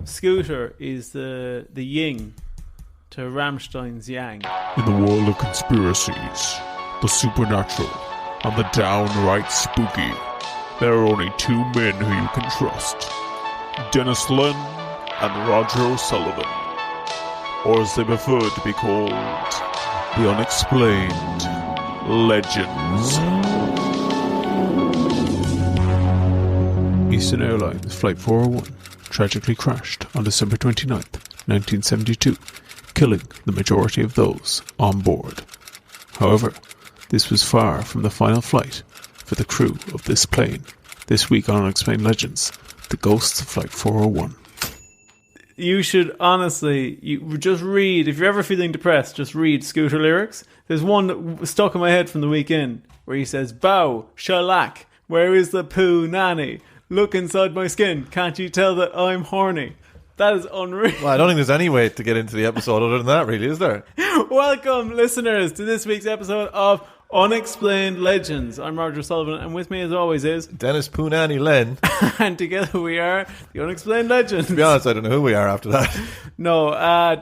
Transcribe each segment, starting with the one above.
Scooter is the yin to Rammstein's yang. In the world of conspiracies, the supernatural, and the downright spooky, there are only two men who you can trust. Denis Len and Roger O'Sullivan. Or as they prefer to be called, the Unexplained Legends. Eastern Airlines Flight 401 tragically crashed on December 29th, 1972, killing the majority of those on board. However, this was far from the final flight for the crew of this plane. This week on Unexplained Legends, the ghosts of Flight 401. You should honestly, you just read, if you're ever feeling depressed, just read Scooter lyrics. There's one that was stuck in my head from the weekend where he says, "Bow, shellac, where is the poo nanny? Look inside my skin, can't you tell that I'm horny?" That is unreal. Well, I don't think there's any way to get into the episode other than that, really, is there? Welcome, listeners, to this week's episode of Unexplained Legends. I'm Roger Sullivan, and with me as always is Dennis Poonani Len. and together we are the Unexplained Legends. To be honest, I don't know who we are after that. No,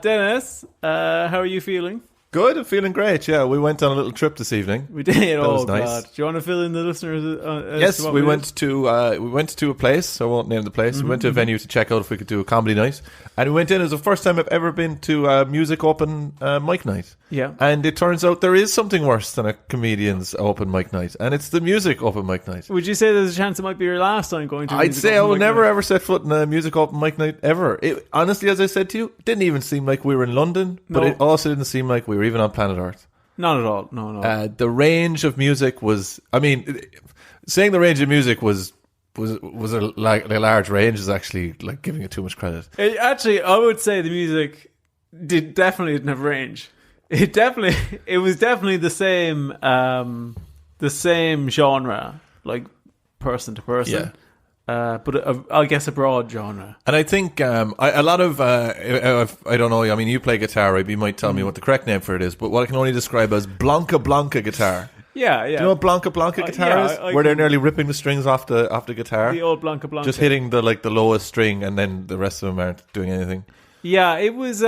Dennis, how are you feeling? Good, I'm feeling great. Yeah, we went on a little trip this evening. We did. That was God. nice. Do you want to fill in the listeners? Yes, we went to a place. I won't name the place. We went to a venue to check out if we could do a comedy night, and we went in. It was the first time I've ever been to a music open mic night. Yeah, and it turns out there is something worse than a comedian's open mic night, and it's the music open mic night. Would you say there's a chance it might be your last time going to? I'd say I will never ever set foot in a music open mic night ever. It, honestly, as I said to you, it didn't even seem like we were in London, but it also didn't seem like we were even on planet Earth. Not at all. No. The range of music was. I mean, saying the range of music was a large range is actually like giving it too much credit. Actually, I would say the music definitely didn't have range. It was definitely the same genre, like person to person. Yeah. But I guess a broad genre. And I think a lot of I don't know. I mean, you play guitar, right? You might tell me what the correct name for it is, but what I can only describe as Blanca guitar. Yeah. Do you know what Blanca guitar is? Where they're nearly ripping the strings off the guitar. The old Blanca. Just hitting the lowest string, and then the rest of them aren't doing anything. Yeah, it was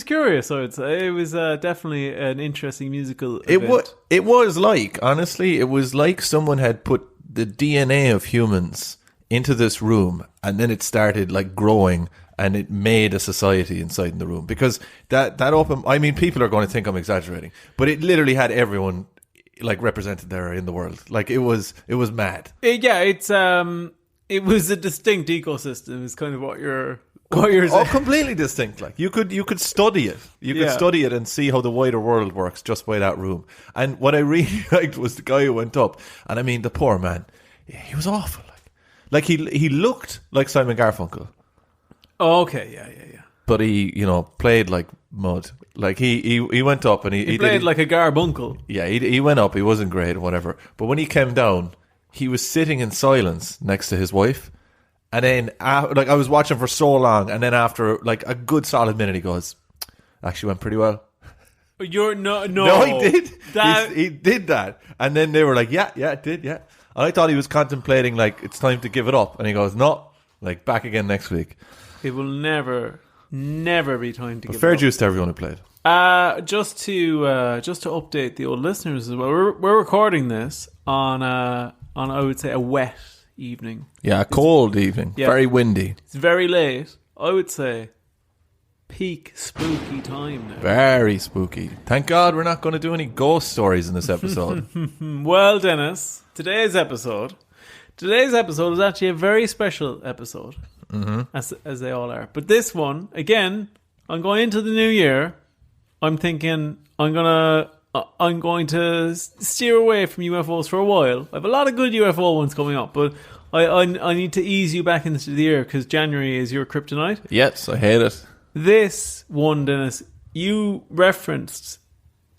curious. I would say it was definitely an interesting musical event. It was like, honestly, it was like someone had put the DNA of humans into this room, and then it started like growing, and it made a society inside in the room. Because that open, I mean, people are going to think I'm exaggerating, but it literally had everyone like represented there in the world. Like it was mad. It was a distinct ecosystem. Is kind of what you're saying. Oh, completely distinct. Like you could study it. You could study it and see how the wider world works just by that room. And what I really liked was the guy who went up, and I mean, the poor man, he was awful. Like he looked like Simon Garfunkel. Oh, okay, yeah. But he, played like mud. Like he went up and he played like a garbuncle. Yeah, he went up. He wasn't great or whatever. But when he came down, he was sitting in silence next to his wife. And then, I was watching for so long, and then after like a good solid minute, he goes, "Actually went pretty well." No, he did. He did that, and then they were like, "Yeah, it did, yeah." And I thought he was contemplating like it's time to give it up, and he goes, "No, like back again next week." It will never be time to give fair it up. Juice to everyone who played. Just to update the old listeners as well. We're recording this on I would say a wet evening. Yeah, a cold evening. Yeah. Very windy. It's very late. I would say peak spooky time now. Very spooky. Thank God we're not going to do any ghost stories in this episode. Well, Dennis, today's episode is actually a very special episode, as they all are. But this one, again, I'm going into the new year. I'm thinking I'm going to steer away from UFOs for a while. I have a lot of good UFO ones coming up, but I need to ease you back into the year because January is your kryptonite. Yes, I hate it. This one, Dennis, you referenced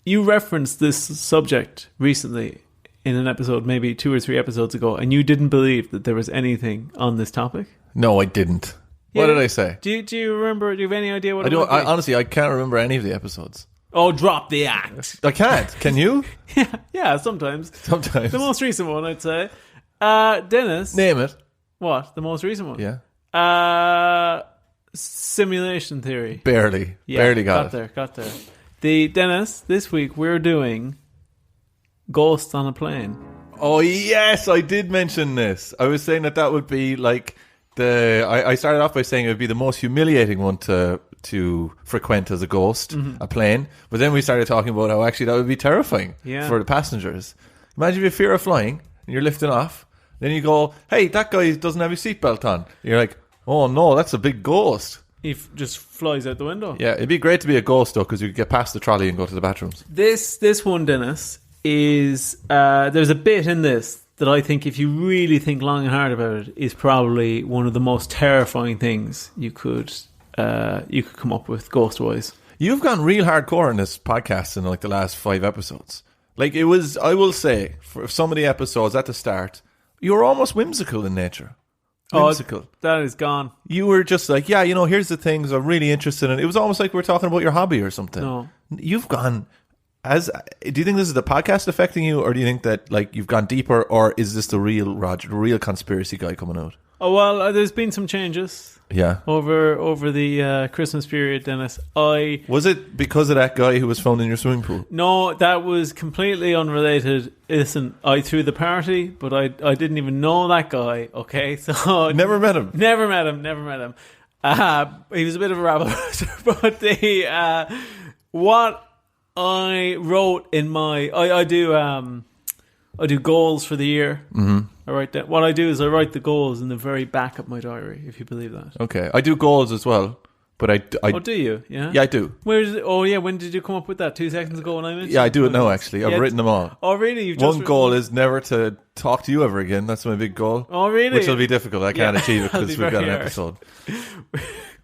this subject recently in an episode, maybe 2 or 3 episodes ago, and you didn't believe that there was anything on this topic. No, I didn't. Yeah. What did I say? Do you remember? Do you have any idea what I do? Honestly, I can't remember any of the episodes. Oh, drop the act. I can't. Can you? Yeah, sometimes. Sometimes. The most recent one, I'd say. Dennis. Name it. What? The most recent one? Yeah. simulation theory. Barely got it. Got there. Dennis, this week we're doing Ghosts on a Plane. Oh yes, I did mention this. I was saying that would be like I started off by saying it would be the most humiliating one to frequent as a ghost, a plane. But then we started talking about how actually that would be terrifying for the passengers. Imagine if you fear of flying and you're lifting off, then you go, "Hey, that guy doesn't have his seatbelt on." You're like, "Oh no, that's a big ghost." He just flies out the window. Yeah, it'd be great to be a ghost though, because you could get past the trolley and go to the bathrooms. This one, Dennis, is there's a bit in this that I think, if you really think long and hard about it, is probably one of the most terrifying things you could come up with ghost-wise. You've gone real hardcore in this podcast in like the last 5 episodes. Like it was, I will say, for some of the episodes at the start, you were almost whimsical in nature. Whimsical. Oh, that is gone. You were just like, yeah, here's the things I'm really interested in. It was almost like we were talking about your hobby or something. No. You've gone... do you think this is the podcast affecting you, or do you think that like you've gone deeper, or is this the real Roger, the real conspiracy guy coming out? Oh well, there's been some changes. Yeah. Over the Christmas period, Dennis. Was it because of that guy who was found in your swimming pool? No, that was completely unrelated. Listen, I threw the party, but I didn't even know that guy. Okay, so Never met him. Never met him. He was a bit of a rabble, but what I wrote in my I do goals for the year. Mm-hmm. I write that. What I do is I write the goals in the very back of my diary, if you believe that. Okay, I do goals as well, but I oh, do you? Yeah, yeah, I do. Where is it? Oh, yeah. When did you come up with that? 2 seconds ago when I mentioned. Yeah, I do it now. Actually, I've written them all. Oh, really? You've One goal is never to talk to you ever again. That's my big goal. Oh, really? Which will be difficult. I can't achieve it because we've got an episode.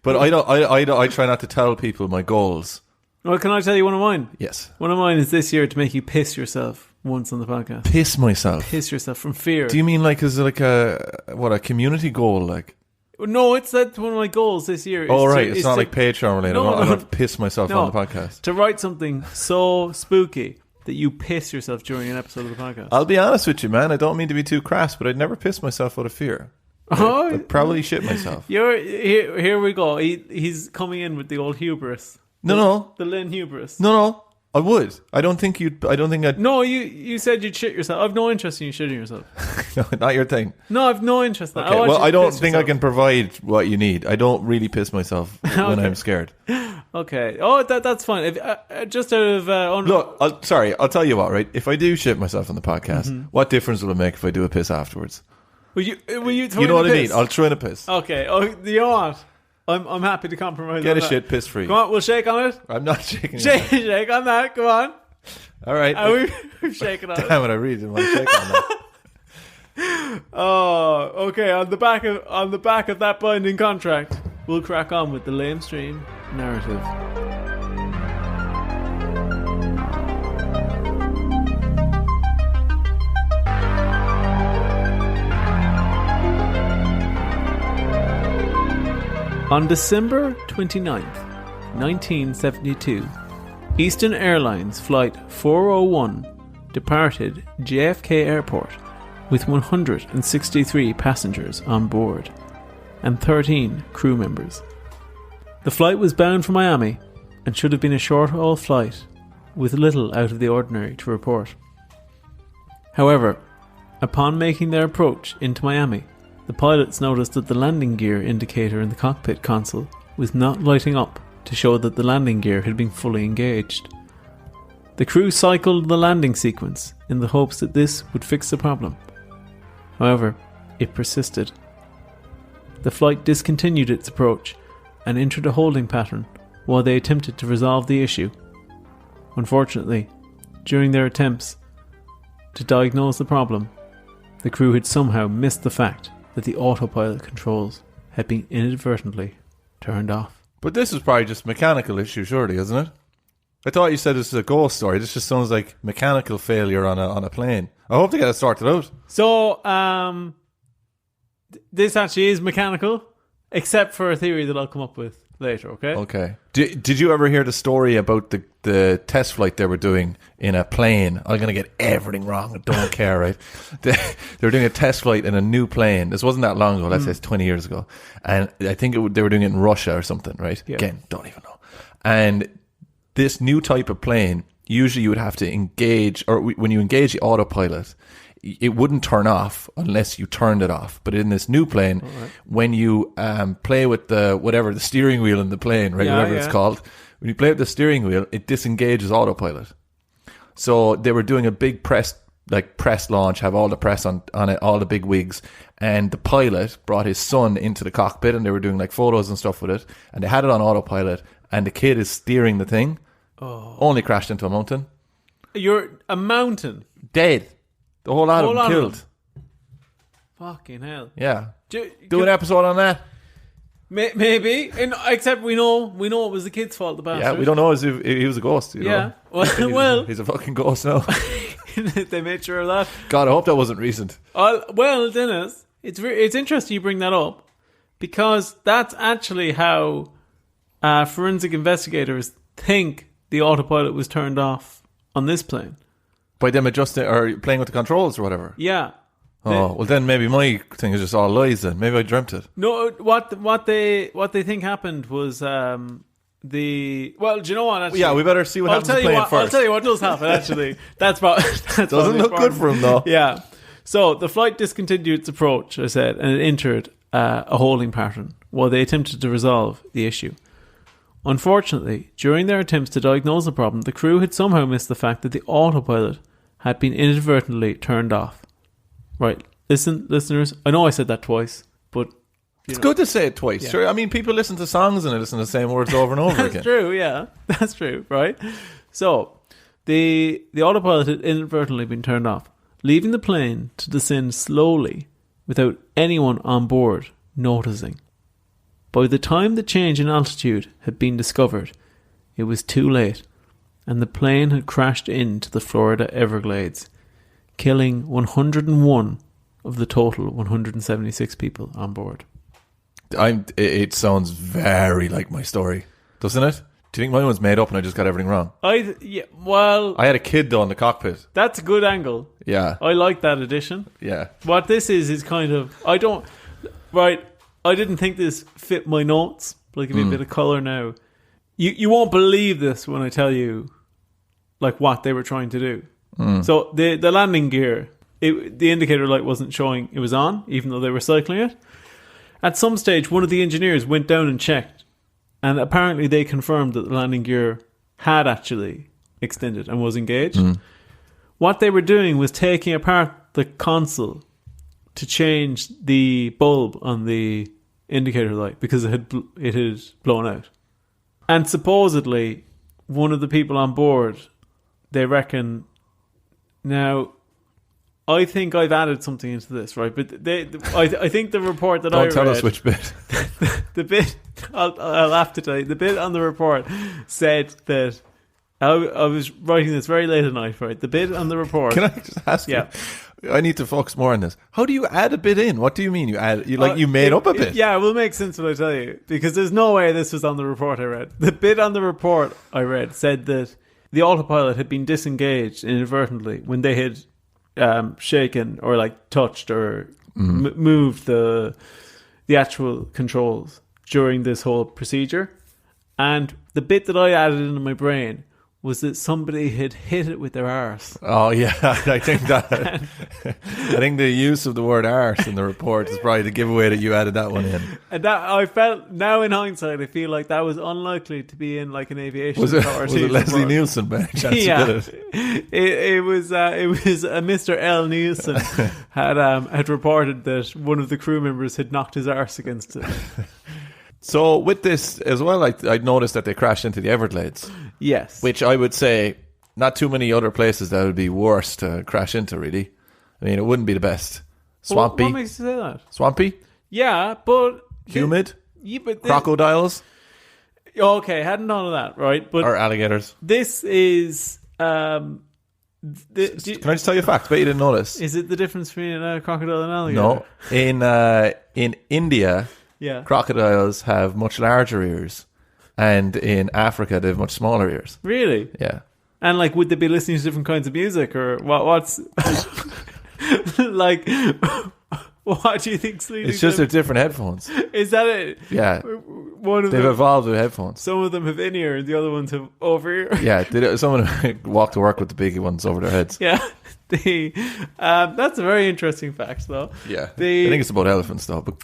But I try not to tell people my goals. Well, can I tell you one of mine? Yes. One of mine is this year to make you piss yourself once on the podcast. Piss myself? Piss yourself from fear. Do you mean like, is it like a community goal? Like? No, that's one of my goals this year. Oh, right. It's not like Patreon related. No, I'm not to piss myself on the podcast. To write something so spooky that you piss yourself during an episode of the podcast. I'll be honest with you, man. I don't mean to be too crass, but I'd never piss myself out of fear. I'd probably shit myself. Here we go. He's coming in with the old hubris. No. The Lynn hubris. No. I would. I don't think I'd... No, you said you'd shit yourself. I've no interest in you shitting yourself. No, not your thing. No, I've no interest in that. Okay, I don't think I can provide what you need. I don't really piss myself when I'm scared. Okay. Oh, that's fine. If, just out of... Look, I'll tell you what, right? If I do shit myself on the podcast, what difference will it make if I do a piss afterwards? Will you you know what I mean? I'll throw in a piss. Okay. Oh, you know what? I'm happy to compromise. Get on a that. Shit piss free. Come on, we'll shake on it. I'm not shaking. Shake on that. Come on. All right. We've shaken on it. Damn it! I really didn't want to shake on that. Oh, okay. On the back of that binding contract, we'll crack on with the lamestream narrative. On December 29th, 1972, Eastern Airlines Flight 401 departed JFK Airport with 163 passengers on board and 13 crew members. The flight was bound for Miami and should have been a short-haul flight with little out of the ordinary to report. However, upon making their approach into Miami, the pilots noticed that the landing gear indicator in the cockpit console was not lighting up to show that the landing gear had been fully engaged. The crew cycled the landing sequence in the hopes that this would fix the problem. However, it persisted. The flight discontinued its approach and entered a holding pattern while they attempted to resolve the issue. Unfortunately, during their attempts to diagnose the problem, the crew had somehow missed the fact that the autopilot controls had been inadvertently turned off. But this is probably just a mechanical issue, surely, isn't it? I thought you said this is a ghost story. This just sounds like mechanical failure on a plane. I hope they get it sorted out. So, this actually is mechanical. except for a theory that I'll come up with later, okay? Okay. Did you ever hear the story about the test flight they were doing in a plane? I'm going to get everything wrong. I don't care, right? They were doing a test flight in a new plane. This wasn't that long ago. Let's say it's 20 years ago. And I think they were doing it in Russia or something, right? Yeah. Again, don't even know. And this new type of plane, usually you would have to engage, or when you engage the autopilot, it wouldn't turn off unless you turned it off. But in this new plane, when you play with the steering wheel in the plane, right, whatever it's called, when you play with the steering wheel, it disengages autopilot. So they were doing a big press launch, have all the press on it, all the big wigs, and the pilot brought his son into the cockpit, and they were doing like photos and stuff with it, and they had it on autopilot, and the kid is steering the thing, only crashed into a mountain. You're a mountain. Dead. The whole lot of them killed. Fucking hell. Yeah. Do an episode on that. Maybe. Except we know it was the kid's fault, the bastard. Yeah, we don't know if he was a ghost. You know? Well, he's a fucking ghost now. they made sure of that. God, I hope that wasn't recent. Well, Dennis, it's interesting you bring that up, because that's actually how forensic investigators think the autopilot was turned off on this plane. By them adjusting or playing with the controls or whatever. Yeah. Well then maybe my thing is just all lies then. Maybe I dreamt it. No, what they think happened was well, do you know what? Actually, yeah, we better see what happens to the plane first. I'll tell you what does happen. Actually, that's doesn't look good for him though. Yeah. So the flight discontinued its approach, I said, and it entered a holding pattern while they attempted to resolve the issue. Unfortunately, during their attempts to diagnose the problem, the crew had somehow missed the fact that the autopilot had been inadvertently turned off. Right, listen, listeners, I know I said that twice, but it's good to say it twice. Yeah. Sure, I mean, people listen to songs and they listen to the same words over and over again. That's true, yeah. That's true, right? So, the autopilot had inadvertently been turned off, leaving the plane to descend slowly without anyone on board noticing. By the time the change in altitude had been discovered, it was too late, and the plane had crashed into the Florida Everglades, killing 101 of the total 176 people on board. It sounds very like my story, doesn't it? Do you think mine was made up and I just got everything wrong? I had a kid though in the cockpit. That's a good angle. Yeah. I like that addition. Yeah. What this is kind of... I didn't think this fit my notes, but I'll give you a bit of colour now. You won't believe this when I tell you like what they were trying to do. So the landing gear, the indicator light wasn't showing it was on, even though they were cycling it. At some stage, one of the engineers went down and checked, and apparently they confirmed that the landing gear had actually extended and was engaged. What they were doing was taking apart the console to change the bulb on the indicator light because it had blown out. And supposedly, one of the people on board, they reckon... Now, I think I've added something into this, right? But I think the report that I read... Don't tell us which bit. The bit... I'll have to tell you. The bit on the report said that... I was writing this very late at night, right? The bit on the report... Can I just ask you? I need to focus more on this. How do you add a bit in? What do you mean you add? You made up a bit? Yeah, it will make sense when I tell you. Because there's no way this was on the report I read. The bit on the report I read said that the autopilot had been disengaged inadvertently when they had shaken or like touched or moved the actual controls during this whole procedure. And the bit that I added into my brain was that somebody had hit it with their arse. Oh yeah, I think that. I think the use of the word arse in the report is probably the giveaway that you added that one in. And that I felt now in hindsight, I feel like that was unlikely to be in like an aviation authority. Was it Leslie Nielsen by any chance? Yeah, it was Mr. L. Nielsen had reported that one of the crew members had knocked his arse against it. So with this as well, I'd noticed that they crashed into the Everglades. Yes. Which I would say, not too many other places that would be worse to crash into, really. I mean, it wouldn't be the best. Swampy. What makes you say that? Swampy? Yeah, but... Humid? Crocodiles? Okay, hadn't none of that, right? But or alligators? This is... Can I just tell you a fact? I bet you didn't know this. Is it the difference between a crocodile and an alligator? No. In India... Yeah. crocodiles have much larger ears, and in Africa they have much smaller ears. Really? Yeah. And like, would they be listening to different kinds of music, or what's like? What do you think's leading? It's just they're them? different headphones. Is that it? Yeah. One of They've them. evolved with headphones. Some of them have in ear, and the other ones have over ear. Yeah, someone walk to work with the big ones over their heads. Yeah. That's a very interesting fact, though. Yeah. I think it's about elephants, though. But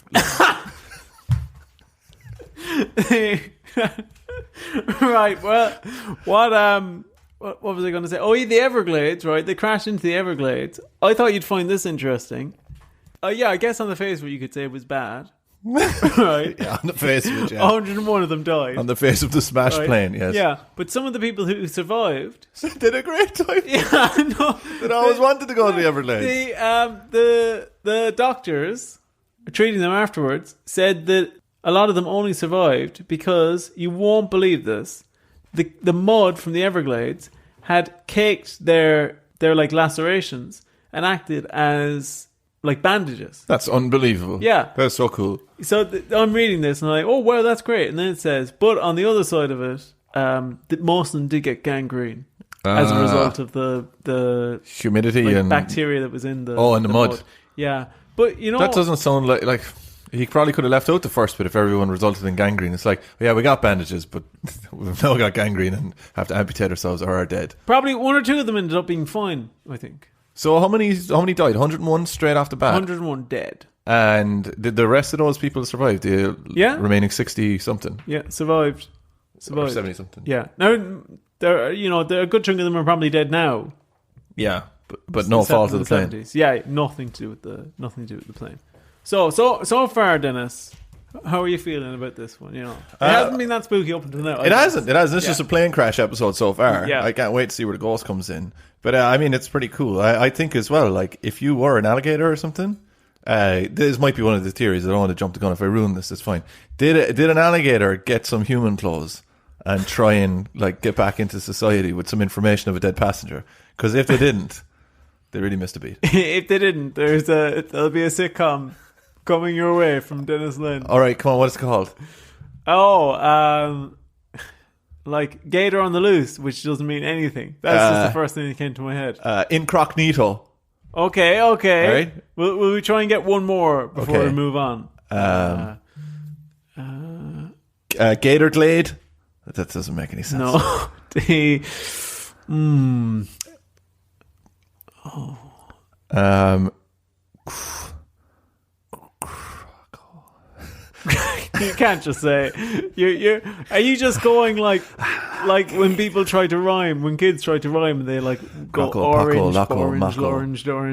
Right. Well, what was I going to say? Oh, yeah, the Everglades, right? They crashed into the Everglades. I thought you'd find this interesting. Yeah, I guess on the face of it, you could say it was bad. Right? yeah, on the face of it, yeah. 101 of them died. On the face of the smashed Right? plane, yes. Yeah, but some of the people who survived... Did a great time. Yeah, no. They always wanted to go to the Everglades. The doctors treating them afterwards said that a lot of them only survived because, you won't believe this, the mud from the Everglades had caked their like lacerations and acted as like bandages. That's unbelievable. Yeah. That's so cool. So I'm reading this and I'm like, oh wow, that's great. And then it says, but on the other side of it, that most of them did get gangrene as a result of the humidity like, and bacteria that was in the in the mud. Yeah, but you know that doesn't sound like he probably could have left out the first bit if everyone resulted in gangrene. It's like, yeah, we got bandages, but we've now got gangrene and have to amputate ourselves or are dead. Probably one or two of them ended up being fine, I think. So how many died? 101 straight off the bat? 101 dead. And did the rest of those people survive? The remaining 60 something? Yeah, survived. Or 70 something. Yeah. Now they're a good chunk of them are probably dead now. Yeah, but no fault of the plane. 70s. Yeah, nothing to do with the plane. So far, Dennis, how are you feeling about this one? You know, it hasn't been that spooky up until now. It hasn't. It's just a plane crash episode so far. Yeah. I can't wait to see where the ghost comes in. But I mean, it's pretty cool. I think as well, like if you were an alligator or something, this might be one of the theories. I don't want to jump the gun. If I ruin this, it's fine. Did an alligator get some human clothes and try and like get back into society with some information of a dead passenger? Because if they didn't, they really missed a beat. If they didn't, there'll be a sitcom coming your way from Denis Lynn. All right, come on. What is it called? Oh, like Gator on the Loose, which doesn't mean anything. That's just the first thing that came to my head. Incognito. Okay. All right. Will we try and get one more before we move on? Gator Glade. That doesn't make any sense. No. You can't just say are you just going like when people try to rhyme, when kids try to rhyme and they like go orange,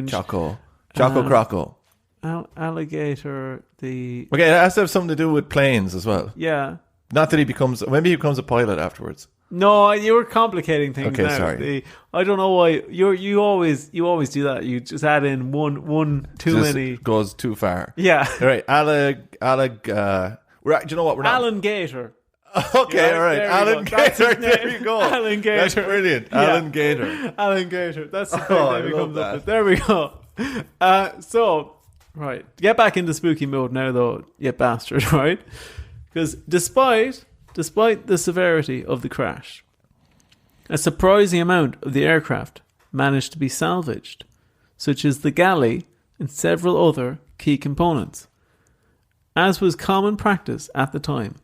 Choco Croco. Alligator, Okay, it has to have something to do with planes as well. yeah. Not that maybe he becomes a pilot afterwards. No, you were complicating things. Okay, now. sorry. I don't know why you always do that. You just add in one too Just many. goes too far. Yeah. All right, do you know what? We're not. Alan Gator. Okay, Yeah, all right. there you Alan go. That's his Gator. There name. you go. Alan Gator. That's brilliant. Yeah. Alan Gator. Alan Gator. That's the thing I that he love comes up that. with. There we go. So, right. Get back into spooky mode now, though, you bastard, right? Because despite the severity of the crash, a surprising amount of the aircraft managed to be salvaged, such as the galley and several other key components. As was common practice at the time,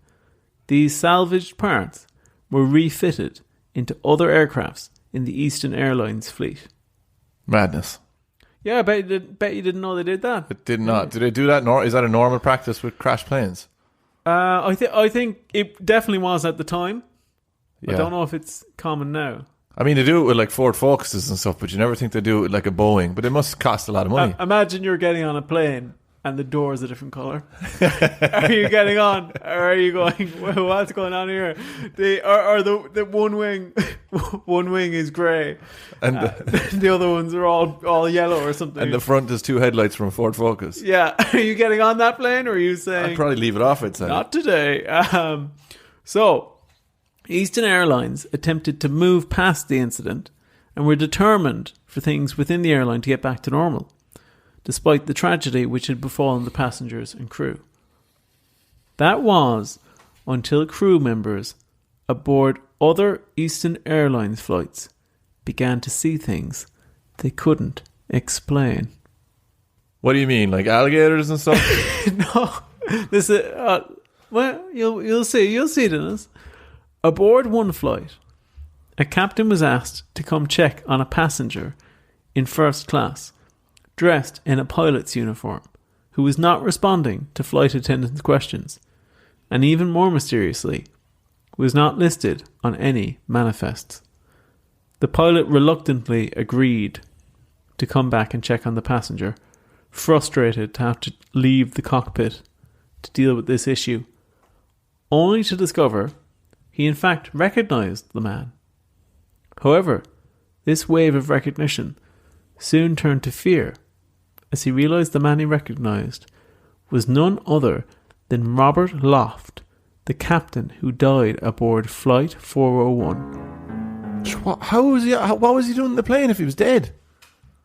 these salvaged parts were refitted into other aircrafts in the Eastern Airlines fleet. Madness. Yeah, I bet you didn't know they did that. It did not. Did they do that? Is that a normal practice with crash planes? I think it definitely was at the time. Yeah. I don't know if it's common now. I mean, they do it with like Ford Focuses and stuff, but you never think they do it with like a Boeing. But it must cost a lot of money. Imagine you're getting on a plane and the door is a different color. Are you getting on, or are you going? Well, what's going on here? The one wing is grey, And the other ones are all yellow or something. and the front is two headlights from Ford Focus. Yeah, are you getting on that plane, or are you saying I'd probably leave it off. I'd say not today? So, Eastern Airlines attempted to move past the incident and were determined for things within the airline to get back to normal, despite the tragedy which had befallen the passengers and crew. That was until crew members aboard other Eastern Airlines flights began to see things they couldn't explain. What do you mean, like alligators and stuff? No, this is well, you'll see, Dennis. Aboard one flight, a captain was asked to come check on a passenger in first class, dressed in a pilot's uniform, who was not responding to flight attendant's questions, and even more mysteriously, was not listed on any manifests. The pilot reluctantly agreed to come back and check on the passenger, frustrated to have to leave the cockpit to deal with this issue, only to discover he in fact recognised the man. However, this wave of recognition soon turned to fear as he realised the man he recognised was none other than Robert Loft, the captain who died aboard Flight 401. What was he doing in the plane if he was dead?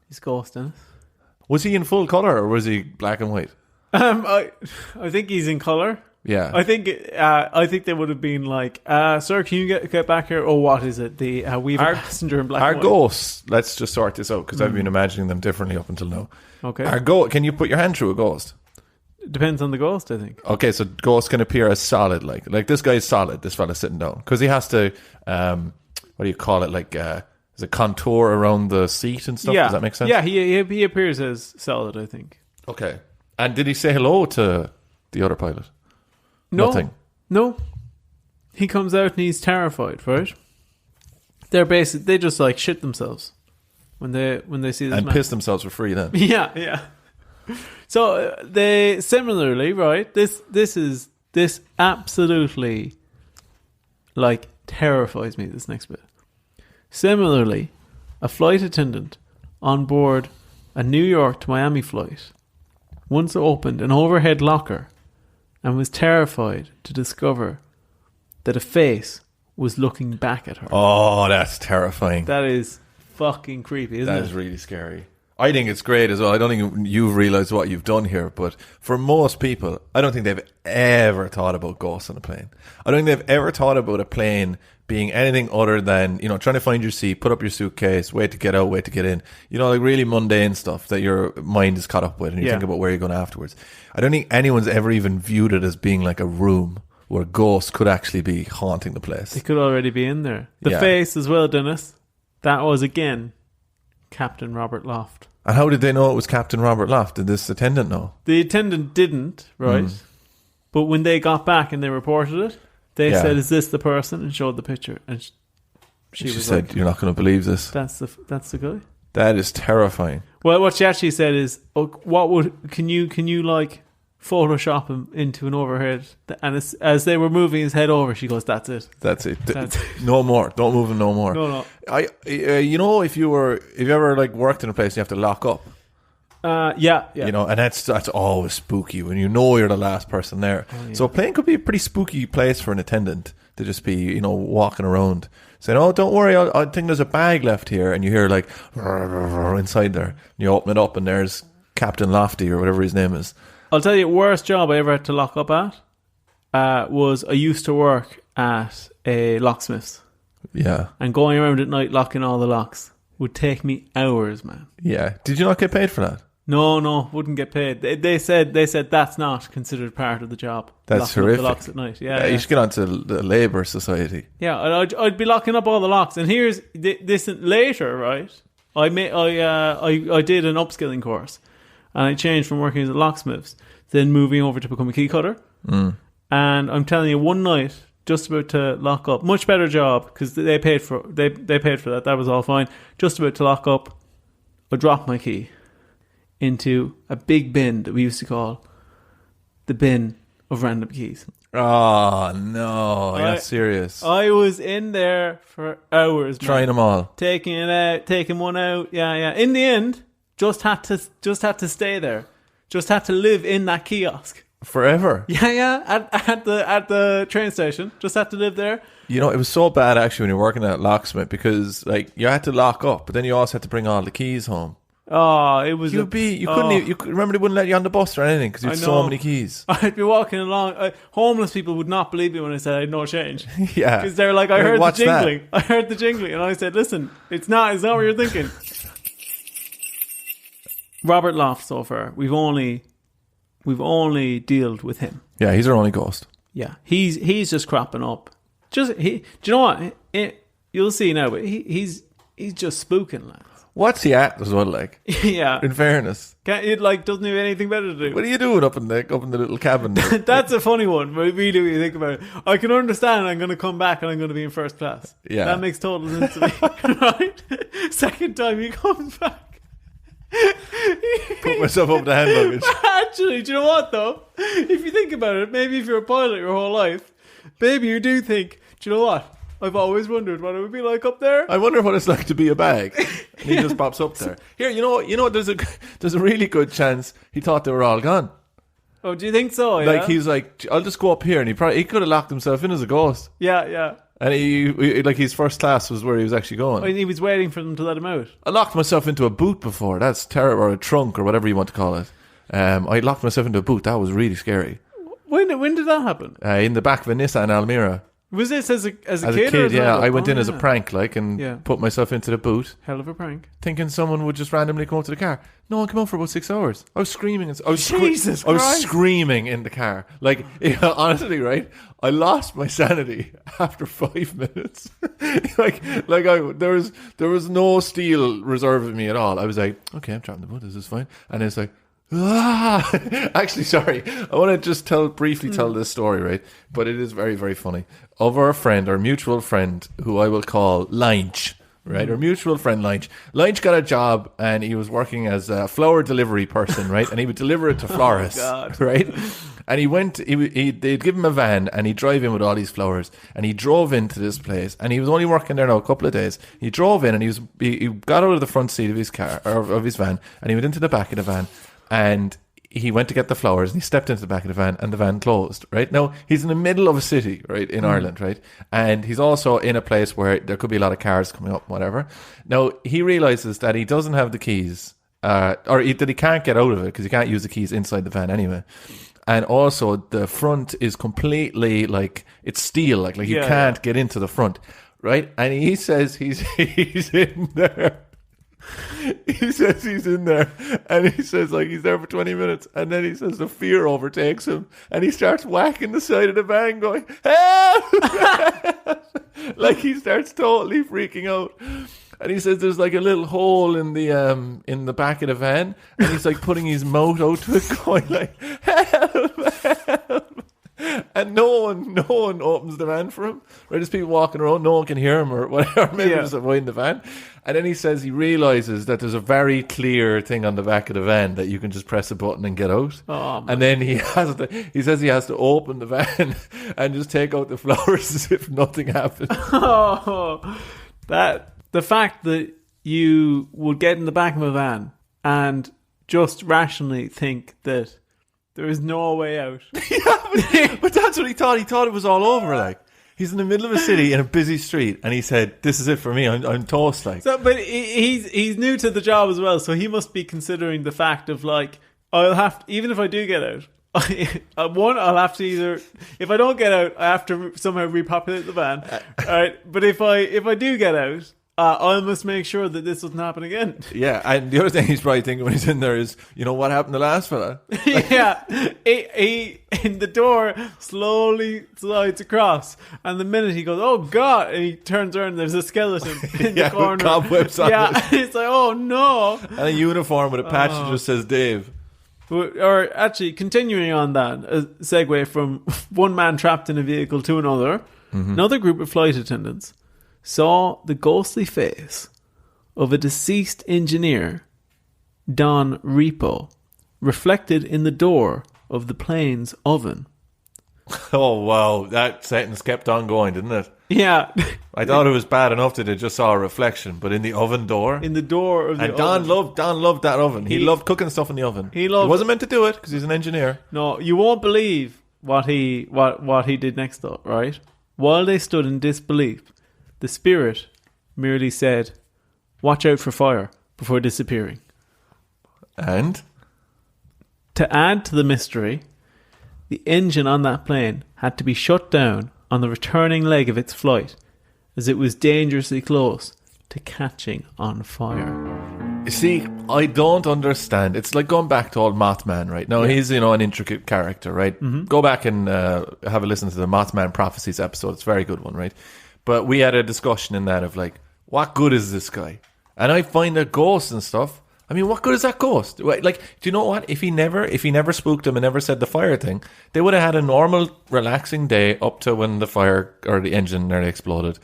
He's ghost, Dennis. Was he in full colour or was he black and white? I think he's in colour. Yeah. I think they would have been like, sir, can you get back here? Oh, what is it? We have a passenger in black and white. Our ghosts, let's just sort this out because I've been imagining them differently up until now. Okay. Can you put your hand through a ghost? Depends on the ghost, I think. Okay, so ghosts can appear as solid, like this guy's solid, this fella's sitting down. Because he has to, what do you call it, like, is a contour around the seat and stuff? Yeah. Does that make sense? Yeah, he appears as solid, I think. Okay. And did he say hello to the other pilot? No. Nothing. No. He comes out and he's terrified, right? They just like shit themselves when they see this and man. piss themselves for free then. Yeah. So they similarly, right? This absolutely like terrifies me. This next bit. Similarly, a flight attendant on board a New York to Miami flight once opened an overhead locker and was terrified to discover that a face was looking back at her. Oh, that's terrifying. That is fucking creepy, isn't it? That is really scary. I think it's great as well. I don't think you've realised what you've done here, but for most people, I don't think they've ever thought about ghosts on a plane. I don't think they've ever thought about a plane being anything other than, trying to find your seat, put up your suitcase, wait to get out, wait to get in. Like really mundane stuff that your mind is caught up with and you think about where you're going afterwards. I don't think anyone's ever even viewed it as being like a room where ghosts could actually be haunting the place. They could already be in there. The face as well, Dennis. That was, again, Captain Robert Loft. And how did they know it was Captain Robert Loft? Did this attendant know? The attendant didn't, right? But when they got back and they reported it, they said, "Is this the person?" and showed the picture, and she said, like, "You're not going to believe this. That's the guy." That is terrifying. Well, what she actually said is, can you like Photoshop him into an overhead?" And as they were moving his head over, she goes, "That's it. That's it. No more. Don't move him no more." No. If you ever like worked in a place and you have to lock up. Yeah. And that's always spooky when you're the last person there. Oh, yeah. So a plane could be a pretty spooky place for an attendant to just be, walking around saying, "Oh, don't worry, I think there's a bag left here," and you hear like inside there. And you open it up and there's Captain Lofty or whatever his name is. I'll tell you, worst job I ever had to lock up at was I used to work at a locksmith's. Yeah. And going around at night locking all the locks would take me hours, man. Yeah. Did you not get paid for that? No, wouldn't get paid. They said that's not considered part of the job. That's horrific. The locks at night. Yeah, you should get onto the Labour Society. Yeah, I'd be locking up all the locks. And here's this later, right? I did an upskilling course, and I changed from working as a locksmith, then moving over to become a key cutter. And I'm telling you, one night, just about to lock up, much better job because they paid for that. That was all fine. Just about to lock up, I dropped my key into a big bin that we used to call the bin of random keys. Oh no, you're not serious. I was in there for hours, trying them all, taking it out, taking one out. Yeah. In the end, just had to stay there. Just had to live in that kiosk forever. Yeah. At the train station, just had to live there. It was so bad actually when you're working at locksmith because like you had to lock up, but then you also had to bring all the keys home. Oh, it was. You couldn't even, remember they wouldn't let you on the bus or anything because you had so many keys. I'd be walking along. Homeless people would not believe me when I said I had no change. Yeah, because they're like, I heard the jingling. I heard the jingling, and I said, listen, it's not what you're thinking. Robert Loft so far. We've only dealt with him. Yeah, he's our only ghost. Yeah, he's just cropping up. Do you know what? You'll see now, but he's just spooking, lads. What's he at as well, like? Yeah. In fairness. Doesn't have anything better to do. What are you doing up in the little cabin? That's a funny one, but really when you think about it. I can understand I'm going to come back and I'm going to be in first class. Yeah. That makes total sense to me. Right? Second time he comes back. Put myself up the hand luggage. Actually, do you know what though? If you think about it, maybe if you're a pilot your whole life, maybe you do think, do you know what? I've always wondered what it would be like up there. I wonder what it's like to be a bag. And he just pops up there. Here, you know, there's a really good chance he thought they were all gone. Oh, do you think so? Yeah? Like he's like, I'll just go up here, and he could have locked himself in as a ghost. Yeah. And he like his first class was where he was actually going. And he was waiting for them to let him out. I locked myself into a boot before. That's terrible, or a trunk, or whatever you want to call it. I locked myself into a boot. That was really scary. When did that happen? In the back of a Nissan Almira. Was this as a kid? As a kid, yeah. I went in as a prank, put myself into the boot. Hell of a prank. Thinking someone would just randomly come up to the car. No one came up for about 6 hours. I was screaming. Jesus Christ. I was screaming in the car. Like, honestly, right? I lost my sanity after 5 minutes. There was no steel reserve in me at all. I was like, okay, I'm trapping the boot. This is fine. And it's like, actually, sorry. I want to just briefly tell this story, right? But it is very, very funny. Of our mutual friend, who I will call Lange, right? Our mutual friend Lange. Lange got a job, and he was working as a flower delivery person, right? And he would deliver it to florists, right? And they'd give him a van, and he'd drive in with all these flowers, and he drove into this place, and he was only working there now a couple of days. He drove in, and he got out of the front seat of his car, or of his van, and he went into the back of the van. And he went to get the flowers, and he stepped into the back of the van, and the van closed, right? Now, he's in the middle of a city, right, in Ireland, right? And he's also in a place where there could be a lot of cars coming up, whatever. Now, he realizes that he doesn't have the keys, that he can't get out of it, because he can't use the keys inside the van anyway. And also, the front is completely, it's steel, like you can't get into the front, right? And he says he's in there. He says he's in there, and he says he's there for 20 minutes, and then he says the fear overtakes him, and he starts whacking the side of the van going, help! Like he starts totally freaking out. And he says there's a little hole in the back of the van, and he's putting his mouth out to it going help. And no one opens the van for him. Right, there's people walking around, no one can hear him or whatever, maybe just avoiding the van. And then he says he realizes that there's a very clear thing on the back of the van that you can just press a button and get out. Oh, and then he says he has to open the van and just take out the flowers as if nothing happened. Oh, the fact that you would get in the back of a van and just rationally think that there is no way out. Yeah, but that's what he thought. He thought it was all over. He's in the middle of a city in a busy street, and he said, "This is it for me. I'm toast." So, but he's new to the job as well, so he must be considering the fact of I'll have to, even if I do get out. I'll have to either, if I don't get out, I have to somehow repopulate the van. All right, but if I do get out, I must make sure that this doesn't happen again. Yeah, and the other thing he's probably thinking when he's in there is, what happened to the last fella? Yeah, he in the door slowly slides across, and the minute he goes, "Oh God!" and he turns around, there's a skeleton in the corner. With cobwebs on it. it. It's oh no! And a uniform with a patch that just says Dave. Or actually, continuing on that, a segue from one man trapped in a vehicle to another, another group of flight attendants saw the ghostly face of a deceased engineer, Don Repo, reflected in the door of the plane's oven. Oh, wow. That sentence kept on going, didn't it? Yeah. I thought it was bad enough that it just saw a reflection, but in the oven door? In the door of the oven. And Don loved that oven. He loved cooking stuff in the oven. He wasn't meant to do it because he's an engineer. No, you won't believe what he did next though, right? While they stood in disbelief, the spirit merely said, "Watch out for fire," before disappearing. And? To add to the mystery, the engine on that plane had to be shut down on the returning leg of its flight, as it was dangerously close to catching on fire. You see, I don't understand. It's like going back to old Mothman, right? Now, he's, an intricate character, right? Mm-hmm. Go back and have a listen to the Mothman Prophecies episode. It's a very good one, right? But we had a discussion in that of like, what good is this guy? And I find a ghost and stuff. I mean, what good is that ghost? Like, do you know what? If he never spooked him and never said the fire thing, they would have had a normal, relaxing day up to when the fire or the engine nearly exploded.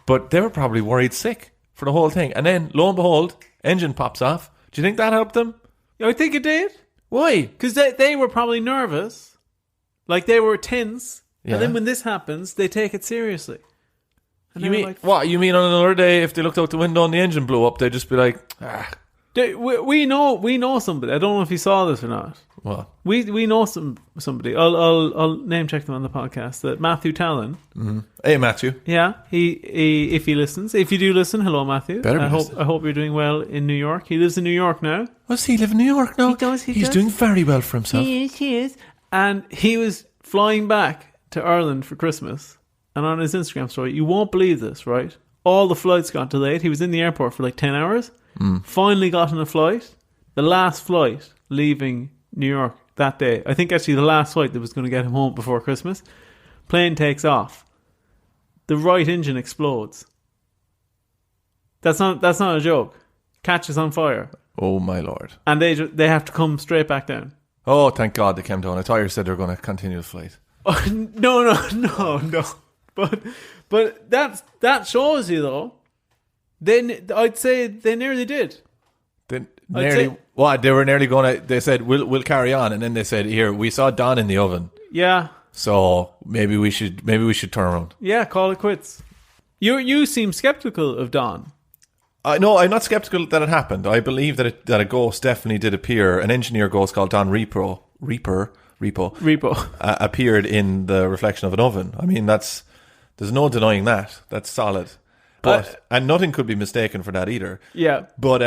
But they were probably worried sick for the whole thing. And then, lo and behold, engine pops off. Do you think that helped them? I think it did. Why? Because they were probably nervous. Like, they were tense. Yeah. And then when this happens, they take it seriously. And you mean, what? You mean on another day, if they looked out the window and the engine blew up, they'd just be like, We know somebody. I don't know if you saw this or not. What? We know somebody. I'll name check them on the podcast. That Matthew Talon. Mm-hmm. Hey, Matthew. Yeah, he if he listens, if you do listen, hello Matthew. Better I hope you're doing well in New York. He lives in New York now. Does he live in New York now? He does. He's doing very well for himself. He is. And he was flying back to Ireland for Christmas. And on his Instagram story, you won't believe this, right? All the flights got delayed. He was in the airport for like 10 hours. Finally got on a flight. The last flight leaving New York that day. I think actually the last flight that was going to get him home before Christmas. Plane takes off. The right engine explodes. That's not a joke. Catches on fire. Oh my lord! And they have to come straight back down. Oh, thank God they came down. I thought you said they were going to continue the flight. Oh, no. But that shows you though. Then I'd say they nearly did. They were nearly going to. They said we'll carry on, and then they said, "Here, we saw Don in the oven." Yeah. So maybe we should turn around. Yeah, call it quits. You seem skeptical of Don. No, I'm not skeptical that it happened. I believe that a ghost definitely did appear. An engineer ghost called Don Repo appeared in the reflection of an oven. I mean, there's no denying that. That's solid. And nothing could be mistaken for that either. Yeah. But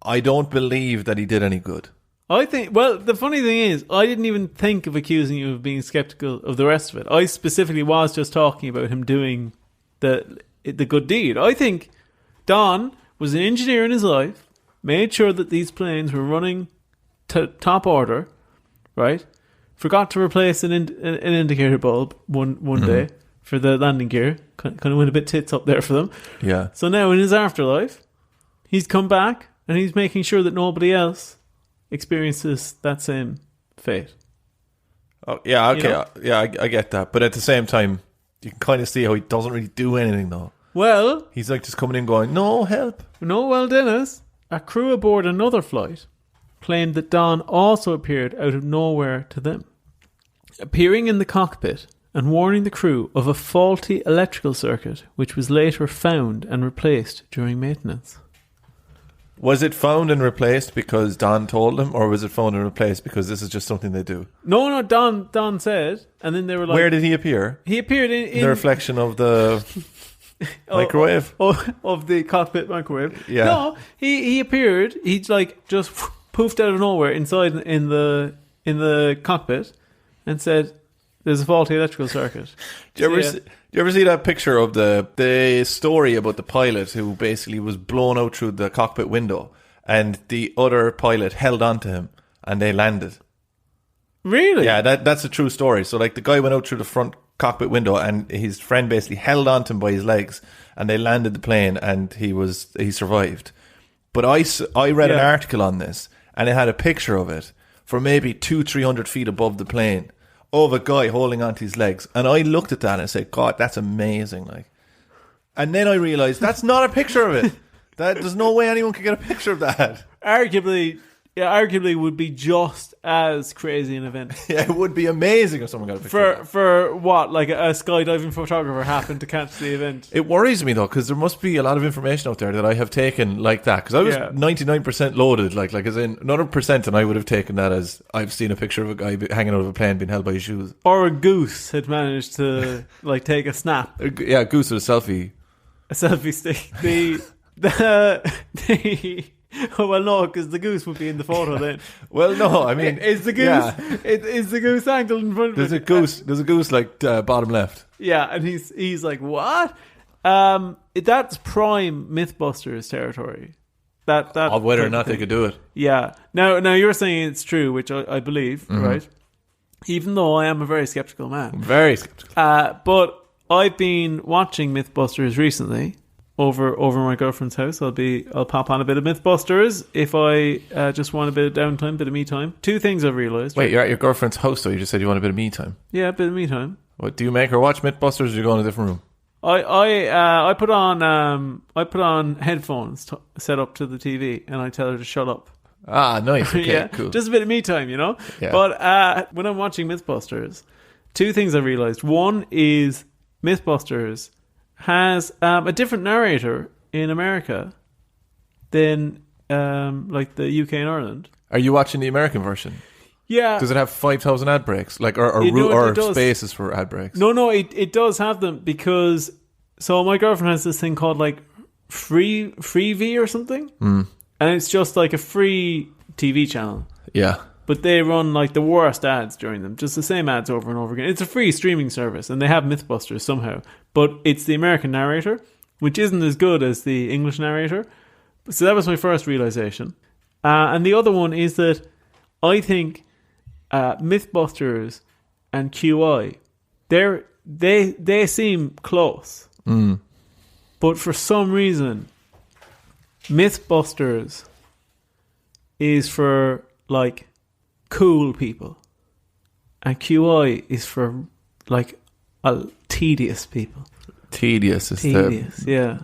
I don't believe that he did any good. I think, well, the funny thing is, I didn't even think of accusing you of being skeptical of the rest of it. I specifically was just talking about him doing the good deed. I think Don was an engineer in his life, made sure that these planes were running to top order, right? Forgot to replace an indicator bulb one day for the landing gear. Kind of went a bit tits up there for them. Yeah. So now in his afterlife, he's come back and he's making sure that nobody else experiences that same fate. Oh, yeah, okay. You know? Yeah, I get that. But at the same time, you can kind of see how he doesn't really do anything, though. Well... He's like just coming in going, no, help. No, well, Denis, a crew aboard another flight claimed that Don also appeared out of nowhere to them, appearing in the cockpit and warning the crew of a faulty electrical circuit, which was later found and replaced during maintenance. Was it found and replaced because Don told them, or was it found and replaced because this is just something they do? No, Don said, and then they were like... Where did he appear? He appeared in the reflection of the microwave? Of the cockpit microwave. Yeah. No, he appeared, he'd like just poofed out of nowhere inside in the cockpit and said, there's a faulty electrical circuit. Do you ever see that picture of the story about the pilot who basically was blown out through the cockpit window and the other pilot held on to him and they landed? Really? Yeah, that's a true story. So like the guy went out through the front cockpit window and his friend basically held on to him by his legs and they landed the plane and he survived. But I read an article on this and it had a picture of it for maybe 200-300 feet above the plane, of a guy holding onto his legs. And I looked at that and I said, God, that's amazing. Like, and then I realised that's not a picture of it. There's no way anyone could get a picture of that. Arguably would be just as crazy an event. Yeah, it would be amazing if someone got a picture of that. For what? Like a skydiving photographer happened to catch the event. It worries me though, because there must be a lot of information out there that I have taken like that. Because I was 99% loaded, like as in another percent, and I would have taken that as I've seen a picture of a guy hanging out of a plane being held by his shoes. Or a goose had managed to like take a snap. Yeah, a goose with a selfie. A selfie stick. Oh, well, no, because the goose would be in the photo then. Well, no, I mean, Is the goose is the goose angled in front of There's it? a goose like bottom left. Yeah, and he's like, what? That's prime Mythbusters territory. That Of whether or type not of they thing. could do it. Yeah. Now you're saying it's true, which I believe, right? Even though I am a very skeptical man. Very skeptical. But I've been watching Mythbusters recently over my girlfriend's house. I'll pop on a bit of Mythbusters if I just want a bit of downtime, bit of me time. Two things I've realised. Wait, you're at your girlfriend's house, so you just said you want a bit of me time. Yeah, a bit of me time. What, do you make her watch Mythbusters, or do you go in a different room? I put on headphones set up to the TV, and I tell her to shut up. Ah, nice. Okay, Yeah, cool. just a bit of me time, you know. Yeah. But when I'm watching Mythbusters, two things I realised. One is Mythbusters has a different narrator in America than like the UK and Ireland. Are you watching the American version? Yeah. Does it have 5,000 ad breaks? Like, or it does. spaces for ad breaks? No, it does have them because so my girlfriend has this thing called like Freevee or something, and it's just like a free TV channel. Yeah. But they run like the worst ads during them, just the same ads over and over again. It's a free streaming service, and they have Mythbusters somehow, but it's the American narrator, which isn't as good as the English narrator. So that was my first realization, and the other one is that I think Mythbusters and QI, they seem close, but for some reason, Mythbusters is for like cool people, and QI is for like tedious people. Tedious is Yeah.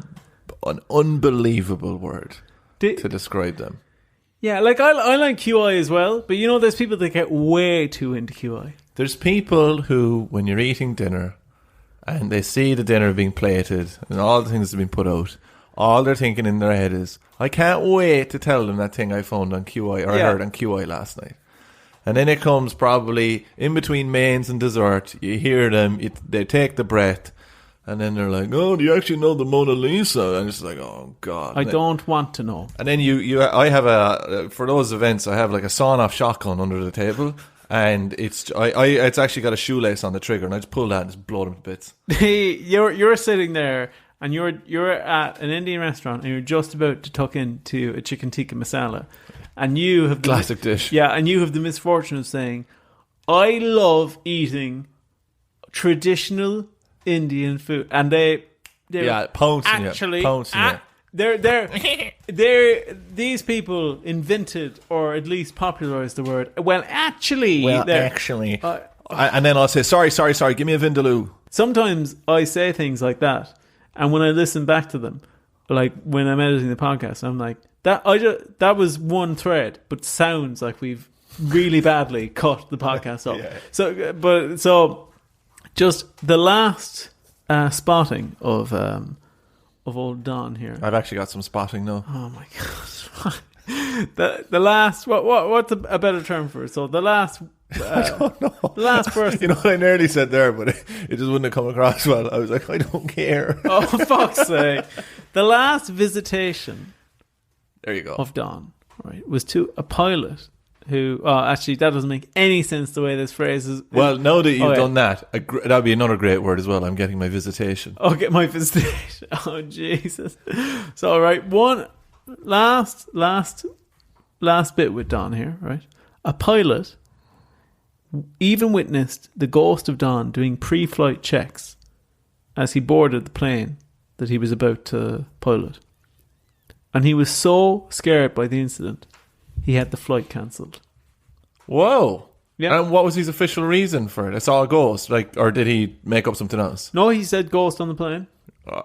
an unbelievable word to describe them. Yeah, like I like QI as well, but you know, there's people that get way too into QI. There's people who, when you're eating dinner and they see the dinner being plated and all the things that have been put out, all they're thinking in their head is, I can't wait to tell them that thing I found on QI, or I heard on QI last night. And then it comes probably in between mains and dessert. You hear them, they take the breath, and then they're like, oh, do you actually know the Mona Lisa? And it's like, oh, God. I don't want to know. And then I have for those events, I have like a sawn-off shotgun under the table, and it's actually got a shoelace on the trigger, and I just pull that and just blow them to bits. You're sitting there, and you're at an Indian restaurant, and you're just about to tuck into a chicken tikka masala, and you have Classic dish. Yeah, and you have the misfortune of saying, I love eating traditional Indian food, and they pouncing actually they're these people invented or at least popularized the word. And then I'll say sorry, give me a vindaloo. Sometimes I say things like that, and when I listen back to them, like when I'm editing the podcast, I'm like, that was one thread, but sounds like we've really badly cut the podcast off. Yeah. So just the last spotting of old Don here. I've actually got some spotting now. Oh my god! the last what's a better term for it? So the last I don't know. The last person. You know what I nearly said there, but it just wouldn't have come across well. I was like, I don't care. Oh, fuck's sake! The last visitation. There you go. Of Don, right, was to a pilot who. Oh, actually, that doesn't make any sense the way this phrase is. Well, now that you've done that, that would be another great word as well. I'm getting my visitation. Okay, my visitation. Oh, Jesus. So, all right, one last bit with Don here, right? A pilot even witnessed the ghost of Don doing pre-flight checks as he boarded the plane that he was about to pilot. And he was so scared by the incident, he had the flight cancelled. Whoa. Yeah. And what was his official reason for it? It's all ghost, like, or did he make up something else? No, he said ghost on the plane.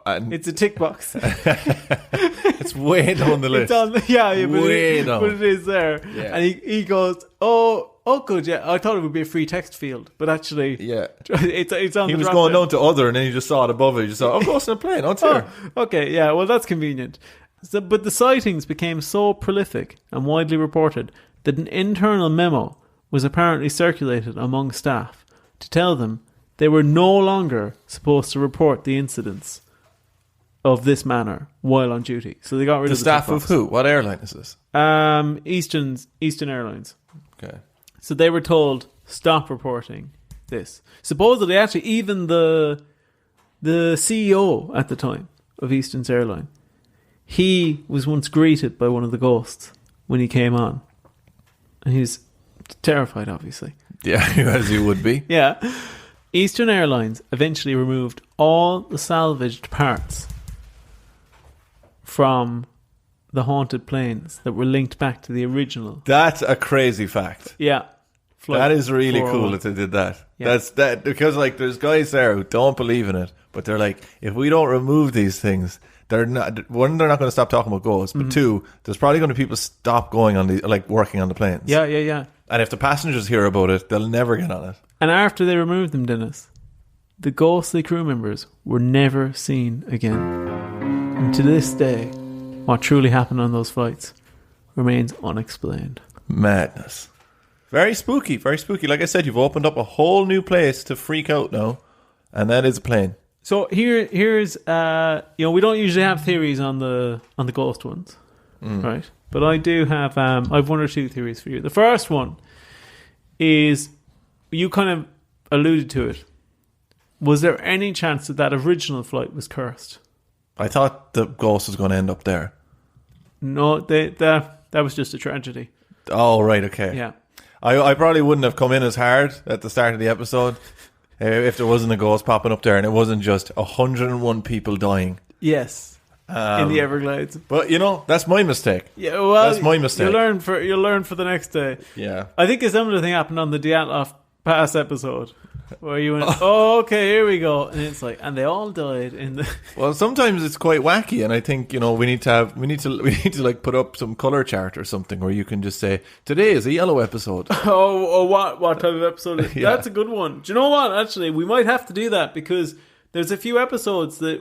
It's a tick box. It's way down the list. But it is there. Yeah. And he goes, oh, good, yeah. I thought it would be a free text field, but actually, yeah, it's on. He the was drop going down down to other, and then you just saw it above it. You just saw, ghost on a plane. Oh, it's here. Okay, yeah. Well, that's convenient. So, but the sightings became so prolific and widely reported that an internal memo was apparently circulated among staff to tell them they were no longer supposed to report the incidents of this manner while on duty. So they got rid The of the staff tick of box. who? What airline is this? Eastern Airlines. Okay. So they were told, stop reporting this. Supposedly, actually, even the CEO at the time of Eastern Airline, he was once greeted by one of the ghosts when he came on. And he was terrified, obviously. Yeah, as you would be. Yeah. Eastern Airlines eventually removed all the salvaged parts from the haunted planes that were linked back to the original. That's a crazy fact. Yeah. That is really 401. cool that they did that. Yeah. That's that because like there's guys there who don't believe in it, but they're like, if we don't remove these things, they're not one, they're not going to stop talking about ghosts, but two, there's probably going to be people stop going on the working on the planes. Yeah. And if the passengers hear about it, they'll never get on it. And after they removed them, Denis, the ghostly crew members were never seen again. And to this day, what truly happened on those flights remains unexplained. Madness. Very spooky, very spooky. Like I said, you've opened up a whole new place to freak out now, and that is a plane. So here's we don't usually have theories on the ghost ones, right? But I do have I've one or two theories for you. The first one is, you kind of alluded to it. Was there any chance that original flight was cursed? I thought the ghost was going to end up there. No, that was just a tragedy. Oh, right, okay. Yeah. I probably wouldn't have come in as hard at the start of the episode if there wasn't a ghost popping up there and it wasn't just 101 people dying. Yes. In the Everglades. But, that's my mistake. Yeah, well, That's my mistake. You'll learn for the next day. Yeah. I think a similar thing happened on the Dyatlov Pass episode, where you went, "Oh, okay, here we go," and it's like, and they all died in the. Well, sometimes it's quite wacky, and I think we need to like put up some color chart or something where you can just say today is a yellow episode. What type of episode? Yeah. That's a good one. Do you know what? Actually, we might have to do that because there's a few episodes that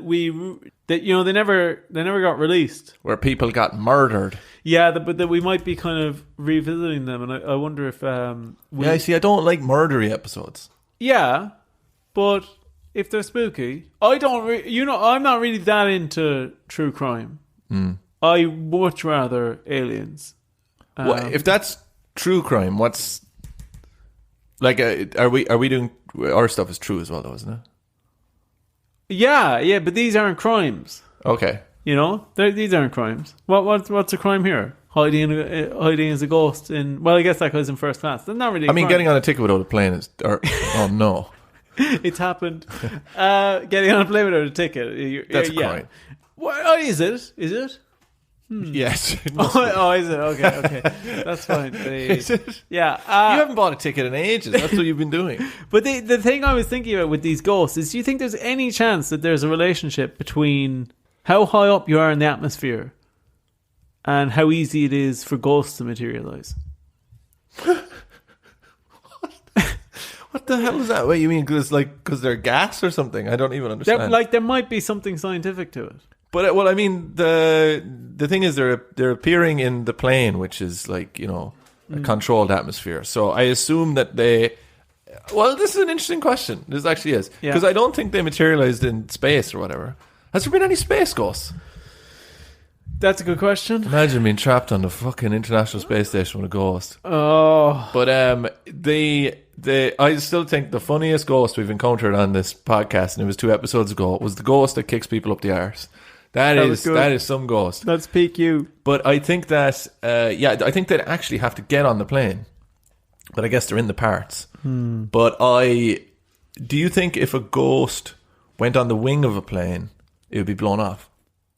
they never got released, Where people got murdered. Yeah, but that we might be kind of revisiting them, and I wonder if Yeah, see, I don't like murdery episodes. Yeah, but if they're spooky, I don't. I'm not really that into true crime. I much rather aliens. If that's true crime, what's like? Are we doing our stuff is true as well, though, isn't it? Yeah, but these aren't crimes. Okay. These aren't crimes. What's a crime here? Hiding as a ghost in. Well, I guess that goes in first class. That's not really. Getting on a ticket without a plane is. Oh no. It's happened. Getting on a plane without a ticket. That's a yeah. crime. What is it? Is it? Yes. It must be. Is it? Okay. That's fine. Is it? Yeah. You haven't bought a ticket in ages. That's what you've been doing. But the thing I was thinking about with these ghosts is, do you think there's any chance that there's a relationship between how high up you are in the atmosphere and how easy it is for ghosts to materialize? What the hell is that? What you mean? Because they're gas or something? I don't even understand. There might be something scientific to it. But I mean, the thing is, they're appearing in the plane, which is a controlled atmosphere. So I assume that they. Well, this is an interesting question. This actually is, because I don't think they materialized in space or whatever. Has there been any space ghosts? That's a good question. Imagine being trapped on the fucking International Space Station with a ghost. Oh, but I still think the funniest ghost we've encountered on this podcast, and it was 2 episodes ago, was the ghost that kicks people up the arse. That is some ghost. That's peak you. But I think that I think they'd actually have to get on the plane. But I guess they're in the parts. But do you think if a ghost went on the wing of a plane, it would be blown off?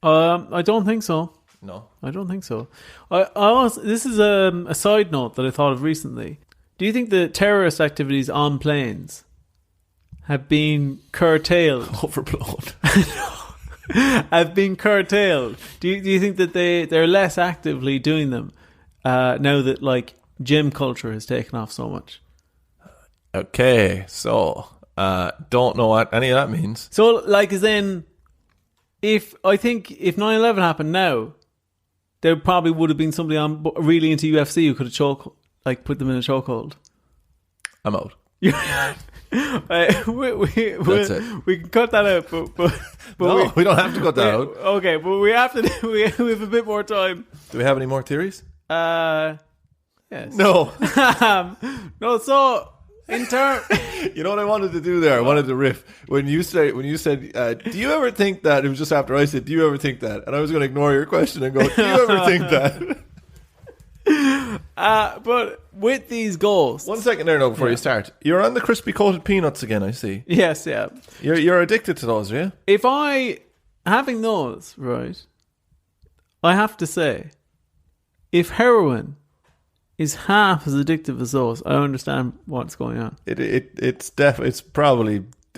I don't think so. No, I don't think so. This is a side note that I thought of recently. Do you think the terrorist activities on planes have been curtailed? Overblown. Have been curtailed. Do you think that they're less actively doing them now that gym culture has taken off so much? Okay, so don't know what any of that means. So as in, if 9/11 happened now, there probably would have been somebody on really into UFC who could have put them in a chokehold. I'm out. That's it. We can cut that out, but No, we don't have to cut that out. Okay, but we have to. We have a bit more time. Do we have any more theories? Yes. No. No. So in turn, You know what I wanted to do there? I wanted to riff when you said, "Do you ever think that?" It was just after I said, "Do you ever think that?" And I was going to ignore your question and go, "Do you ever think that?" but with these ghosts, 1 second there, now before you start. You're on the crispy coated peanuts again. I see. yes, yeah. You're addicted to those, are you? If I having those right, I have to say, if heroin is half as addictive as those, I understand what's going on.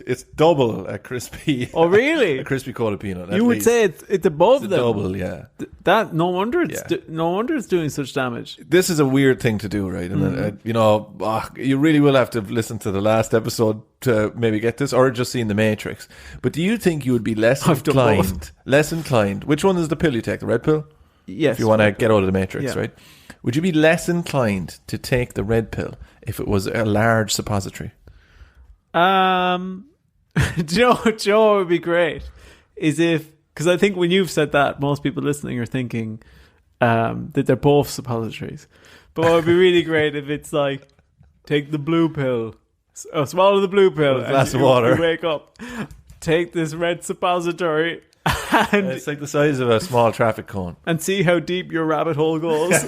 It's double a crispy. Oh, really? A crispy coated peanut. You would say it's above it's them. double, yeah. That no wonder it's doing such damage. This is a weird thing to do, right? And you really will have to listen to the last episode to maybe get this, or just seen The Matrix. But do you think you would be less inclined? Which one is the pill you take? The red pill? Yes. If you want to get out of the Matrix, Yeah. right? Would you be less inclined to take the red pill if it was a large suppository? Do you know what would be great? Is because I think when you've said that, most people listening are thinking that they're both suppositories. But what would be really great if it's like, take the blue pill, swallow the blue pill, a glass of water. You wake up, take this red suppository, and It's like the size of a small traffic cone. and see how deep your rabbit hole goes.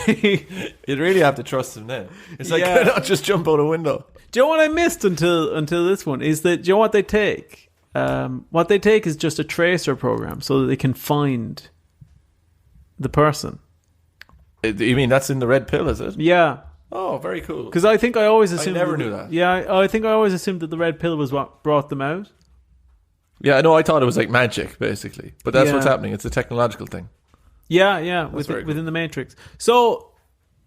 You'd really have to trust them then. It's like, Yeah. not just jump out a window. Do you know what I missed until this one? Is that, do you know what they take? What they take is just a tracer program so that they can find the person. You mean that's in the red pill, is it? Yeah. Oh, very cool. Because I think I always assumed... never knew that. Yeah, I think I always assumed that the red pill was what brought them out. Yeah, no, I thought it was like magic, basically. But that's Yeah. what's happening. It's a technological thing. Yeah, very within the Matrix. So,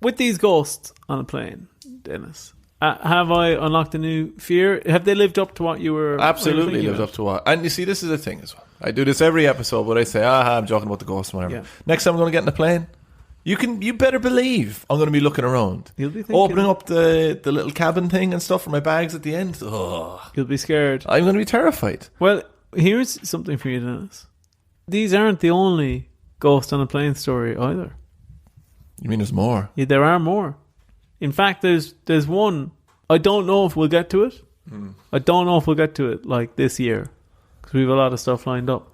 with these ghosts on a plane, Dennis, have I unlocked a new fear? Have they lived up to what you were... Absolutely thinking lived about? up to what. And you see, this is the thing as well. I do this every episode, but I say, I'm joking about the ghost and whatever. Yeah. Next time I'm going to get in a plane, you better believe I'm going to be looking around. You'll be thinking... Opening up the little cabin thing and stuff for my bags at the end. Oh, You'll be scared. I'm going to be terrified. Well, here's something for you, Dennis. These aren't the only ghost on a plane story either. You mean there's more? Yeah, there are more. In fact, there's one. I don't know if we'll get to it. I don't know if we'll get to it like this year because we have a lot of stuff lined up.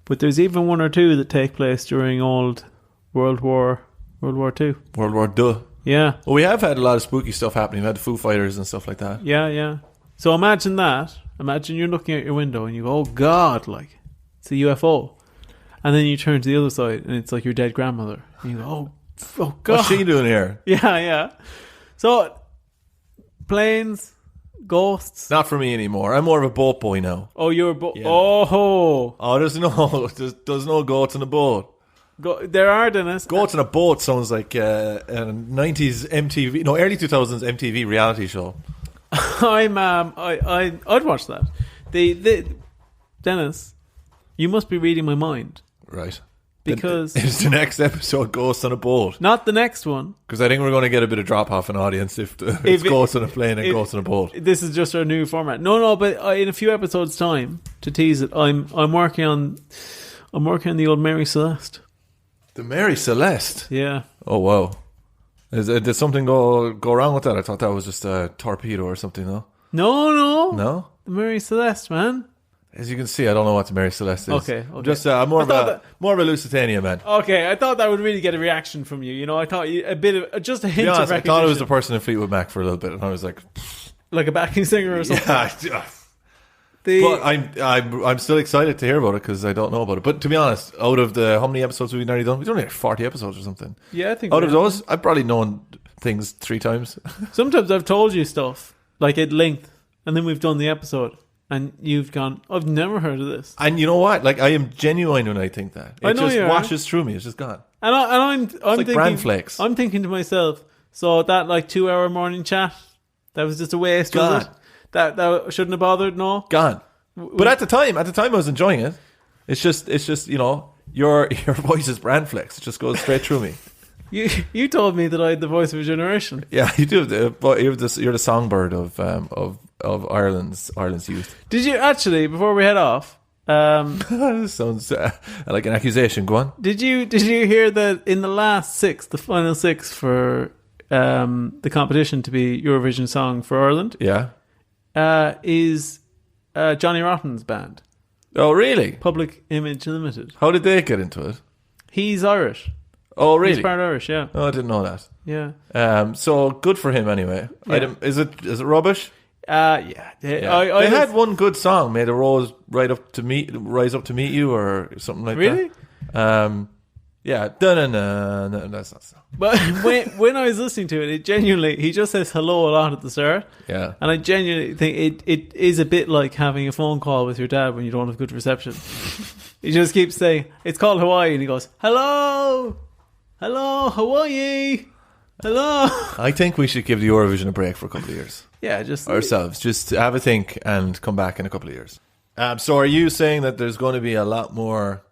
But there's even one or two that take place during old World War II. World War II. Yeah, Well, we have had a lot of spooky stuff happening. We had the Foo Fighters and stuff like that. yeah. So imagine that. Imagine you're looking out your window and you go, "Oh God, like it's a UFO," and then you turn to the other side and it's like your dead grandmother. And you go, "Oh God, What's she doing here? Yeah. So planes, ghosts. Not for me anymore. I'm more of a boat boy now. Oh, you're Yeah. oh, There's no goats in a boat. there are, Dennis. Goats in a boat sounds like a 90s MTV, no, early 2000s MTV reality show. I'd watch that. Dennis, you must be reading my mind Right. because Is the next episode Ghosts on a Boat? not the next one. Because I think we're going to get a bit of drop off in audience if it's Ghosts on a plane and Ghosts on a boat. This is just our new format. No, but in a few episodes' time, to tease it, I'm working on the old Mary Celeste. The Mary Celeste. Yeah. Oh wow. Did something go wrong with that? I thought that was just a torpedo or something. No. No. The Mary Celeste, man. As you can see, I don't know what the Mary Celeste is. Okay. Just I'm more of a Lusitania man. Okay, I thought that would really get a reaction from you. You know, I thought a bit of just a To hint be honest, of I recognition, thought it was the person in Fleetwood Mac for a little bit, and I was like, like a backing singer or something. yeah. But I'm still excited to hear about it because I don't know about it. But to be honest, out of the how many episodes we've already done, we've done like 40 episodes or something. Yeah, I think Out of those, I've probably known things 3 times. sometimes I've told you stuff like at length, and then we've done the episode, and you've gone, "I've never heard of this." And you know what? Like, I am genuine when I think that. It I know just you are. washes through me. It's just gone. And I'm like thinking, bran flakes. I'm thinking to myself, so that like 2-hour morning chat, that was just a waste. Was God. it? That shouldn't have bothered. No. Gone. But at the time I was enjoying it. It's just you know, your voice is bran flakes. It just goes straight through me. You told me that I had the voice of a generation. Yeah, you do. But you're the songbird of of Ireland's youth. Did you actually, before we head off, Sounds like an accusation. Go on. did you hear that in the last six, the final six for the competition to be Eurovision song for Ireland, Yeah. is Johnny Rotten's band, Oh, really? Public Image Limited. How did they get into it? He's Irish. Oh, really? He's part Irish, yeah. Oh, I didn't know that. Yeah. So good for him anyway. Yeah. Is it rubbish? Yeah. Yeah. They had one good song, "May the Rose Rise Up to Meet You," or something like Really? that. Yeah. Dun-dun-dun. That's not so. But when I was listening to it, it genuinely, he just says hello a lot at the start. Yeah. And I genuinely think it is a bit like having a phone call with your dad when you don't have good reception. He just keeps saying, it's called Hawaii, and he goes, hello, Hawaii, hello. I think we should give the Eurovision a break for a couple of years. Yeah, just Ourselves. Just have a think and come back in a couple of years. So are you saying that there's going to be a lot more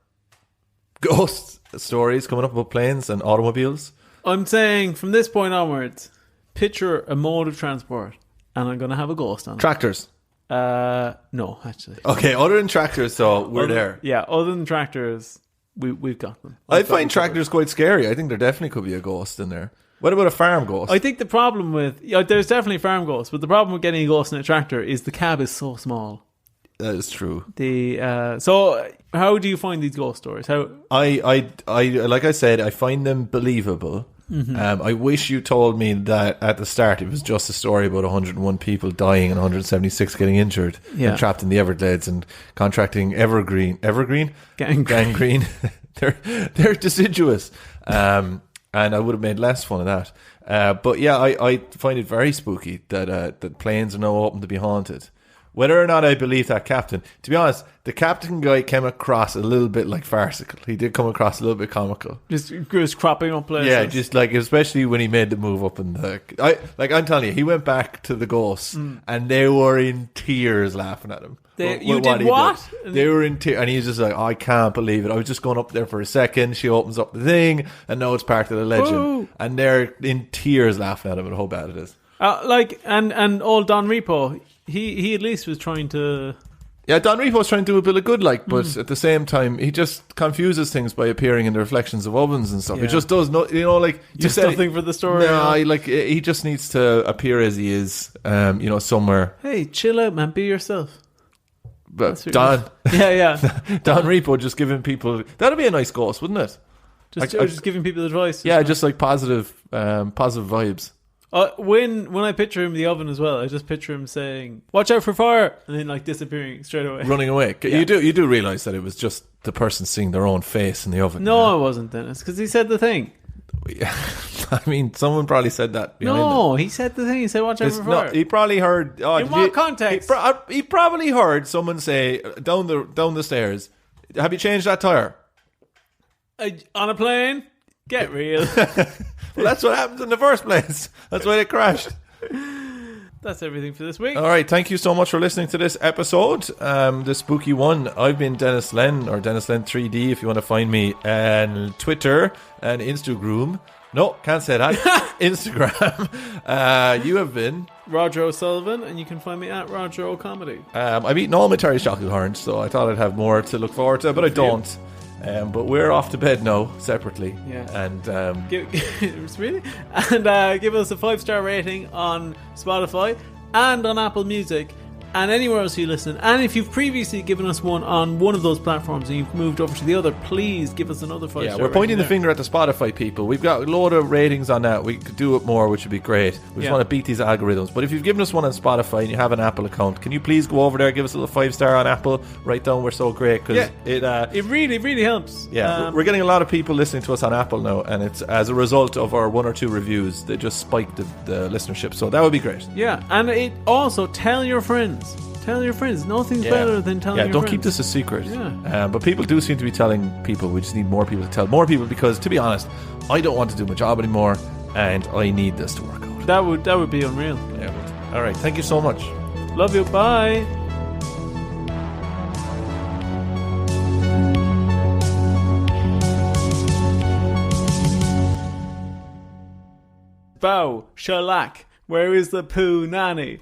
ghost stories coming up about planes and automobiles? I'm saying from this point onwards, picture a mode of transport, and I'm going to have a ghost on it. Tractors. No, actually. Okay, other than tractors, so we're there. Yeah, other than tractors, we've got them. I find tractors quite scary. I think there definitely could be a ghost in there. What about a farm ghost? I think the problem with... there's definitely farm ghosts, but the problem with getting a ghost in a tractor is the cab is so small. That is true. So how do you find these ghost stories? How I like I said, I find them believable. Mm-hmm. I wish you told me that at the start it was just a story about 101 people dying and 176 getting injured and trapped in the Everglades and contracting gangrene. They're deciduous. And I would have made less fun of that. But yeah, I find it very spooky that planes are now open to be haunted. Whether or not I believe that captain, to be honest, the captain guy came across a little bit like farcical. He did come across a little bit comical. Just cropping up places. Yeah, just like, especially when he made the move up in I'm telling you, he went back to the ghosts and they were in tears laughing at him. You did what? They were in tears, and he's just like, I can't believe it. I was just going up there for a second. She opens up the thing, and now it's part of the legend. Ooh. And they're in tears laughing at him and how bad it is. And old Don Repo, he at least was trying to... Yeah, Don Repo's trying to do a bit of good, but at the same time, he just confuses things by appearing in the reflections of ovens and stuff. Yeah. It just does not, you just said, nothing for the story. No, he just needs to appear as he is, somewhere. Hey, chill out, man. Be yourself. But Don, yeah, Don Repo just giving people, that'd be a nice ghost, wouldn't it? Just giving people advice. Yeah, just like positive vibes. When I picture him in the oven as well, I just picture him saying, "Watch out for fire," and then disappearing straight away, running away. Yeah. You do realize that it was just the person seeing their own face in the oven. No, it wasn't, Dennis, because he said the thing. I mean, someone probably said that behind No, him. he said the thing. He said, "Watch out for fire." No, he probably heard. In what context? He probably heard someone say down the stairs, "Have you changed that tire?" On a plane? Get real. Well, that's what happens in the first place. That's why they crashed. That's everything for this week. All right, thank you so much for listening to this episode, the spooky one. I've been Denis Len, or Denis Len 3D if you want to find me on Twitter and Instagram. No, can't say that. Instagram. You have been Roger O'Sullivan, and you can find me at Roger O'Comedy. I've eaten all my Terry's chocolate orange, so I thought I'd have more to look forward to, but I don't. But we're off to bed now, separately. Yeah. And really? And give us a 5-star rating on Spotify and on Apple Music and anywhere else you listen. And if you've previously given us one on one of those platforms and you've moved over to the other, please give us another 5-star yeah, we're pointing the finger at the Spotify people. We've got a load of ratings on that. We could do it more, which would be great. We just want to beat these algorithms. But if you've given us one on Spotify and you have an Apple account, can you please go over there, give us a little 5-star on Apple, write down we're so great, because it really helps. Yeah, we're getting a lot of people listening to us on Apple now, and it's as a result of our 1 or 2 reviews. They just spiked the listenership, so that would be great. Yeah, and it also, tell your friends. Tell your friends. Nothing's better than telling your friends. Yeah, don't keep this a secret. Yeah. But people do seem to be telling people. We just need more people to tell more people, because, to be honest, I don't want to do my job anymore, and I need this to work out. That would be unreal. Yeah. All right. Thank you so much. Love you. Bye. Bow, shellac, where is the poo nanny?